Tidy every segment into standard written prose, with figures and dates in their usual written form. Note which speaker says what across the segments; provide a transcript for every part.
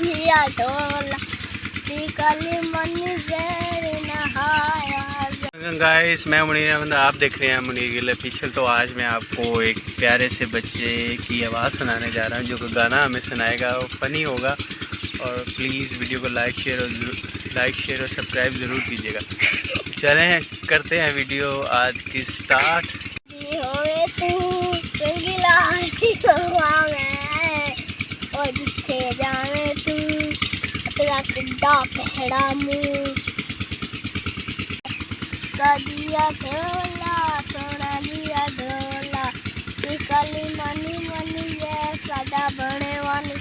Speaker 1: लिया ढोला काली मनी जैर नहाया।
Speaker 2: गाइस मैं मुनीर अहमद, आप देख रहे हैं मुनीर गिल ऑफिशियल। तो आज मैं आपको एक प्यारे से बच्चे की आवाज़ सुनाने जा रहा हूं, जो कि गाना हमें सुनाएगा, वो फ़नी होगा। और प्लीज़ वीडियो को लाइक शेयर और सब्सक्राइब ज़रूर कीजिएगा। चलें करते हैं वीडियो आज की स्टार्ट।
Speaker 1: और जिथे जावे तू तेरा किड्डा पहड़ा मुँह दिया ढोला सोना दिया ढोला काली मनी मनी है सादा बने वाली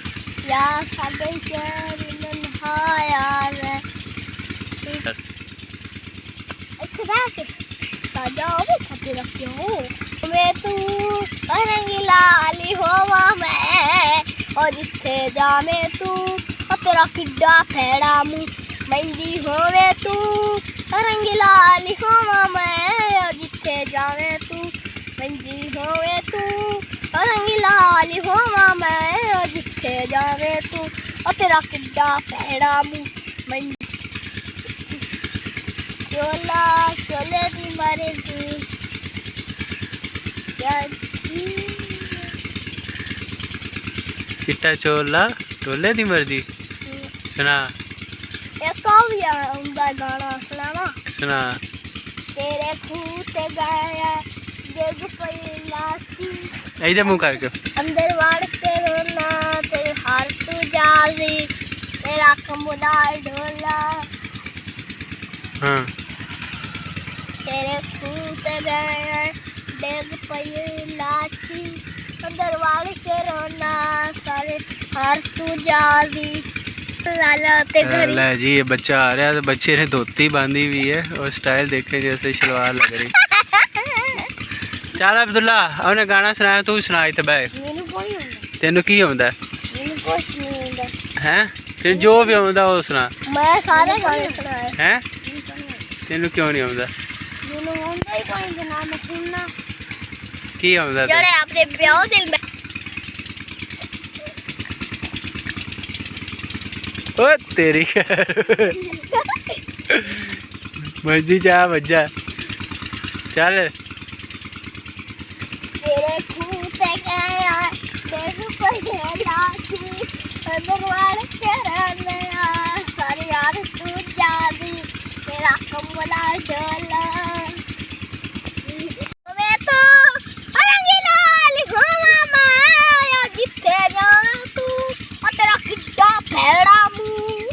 Speaker 1: या सादे शहर नहाया रे साजाओ छाती रखियो मैं तू रंगीला आली होवा मैं। और जिथे जावे तू तेरा किड्डा फैड़ा मुँह मेहंदी होवे तू रंगीला आली होवा मैं। और जिथे जावे तू मेहंदी होवे तू रंगीला आली होवा मैं। और जिथे जावे तू तेरा किड्डा फैड़ा मुँह मेहंदी चोला चोले दी मारे दी
Speaker 2: चिट्टा चोला टोले दी मर्जी सुना।
Speaker 1: एक गाना सुनावा
Speaker 2: सुना।
Speaker 1: तेरे खूते गाया जग पईलासी
Speaker 2: ऐसे मुंह करके
Speaker 1: अंदर वाड़ के रोना तेरे हार तू जाली तेरा कमुदा ढोला।
Speaker 2: हाँ
Speaker 1: तेरे खूते गाया जग पईलासी अंदर वाड़ के रोना सारे हार तू जाली लाला ते घर।
Speaker 2: जी ये बच्चा आ रहा है, तो बच्चे ने धोती बांधी हुई है और स्टाइल देखे जैसे शलवार लग रही। चल अब्दुल्ला उन्हें गाना सुनाया, तू सुना इत्थे बह। तेनू की आउंदा है? तेन जो भी आउंदा वो सुना।
Speaker 1: मैं सारे गाने सुनाए
Speaker 2: हैं, तेनू क्यों नहीं आउंदा?
Speaker 1: मैनू आउंदा ही कोई ना मैं सुनना
Speaker 2: की आउंदा
Speaker 1: जेड़े आपदे ब्याह दिल में।
Speaker 2: ओ तेरी मर्जी जा बज्जा चल।
Speaker 1: तेरे खूते गया तेरे पईलासी अंदर वाड़ के रोना सारे यार तू जाली तेरा कमला ढोला मैं तो रंगीला आली होवा मैं। जिथे जावे तू तेरा किड्डा फैड़ा मुँह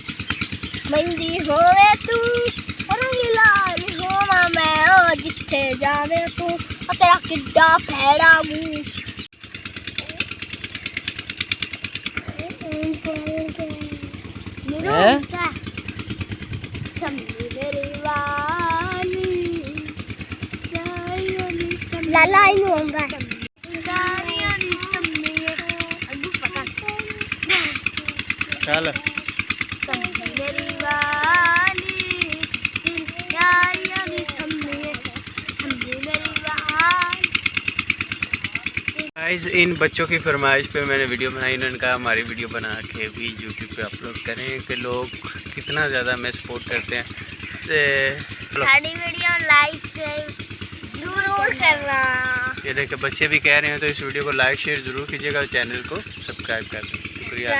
Speaker 1: मेहंदी होवे तू रंगीला आली होवा मैं। और जिथे जावे तू तेरा किड्डा फैड़ा मुँह। लाला ही होगा
Speaker 2: चल। गाइस इन बच्चों की फरमाइश पे मैंने वीडियो बनाई। इन्होंने कहा हमारी वीडियो बना के भी यूट्यूब पे अपलोड करें कि लोग कितना ज़्यादा हमें सपोर्ट करते हैं।
Speaker 1: साड़ी वीडियो लाइक जरूर करना।
Speaker 2: ये देखिए बच्चे भी कह रहे हैं, तो इस वीडियो को लाइक शेयर ज़रूर कीजिएगा और चैनल को सब्सक्राइब कर दें। शुक्रिया।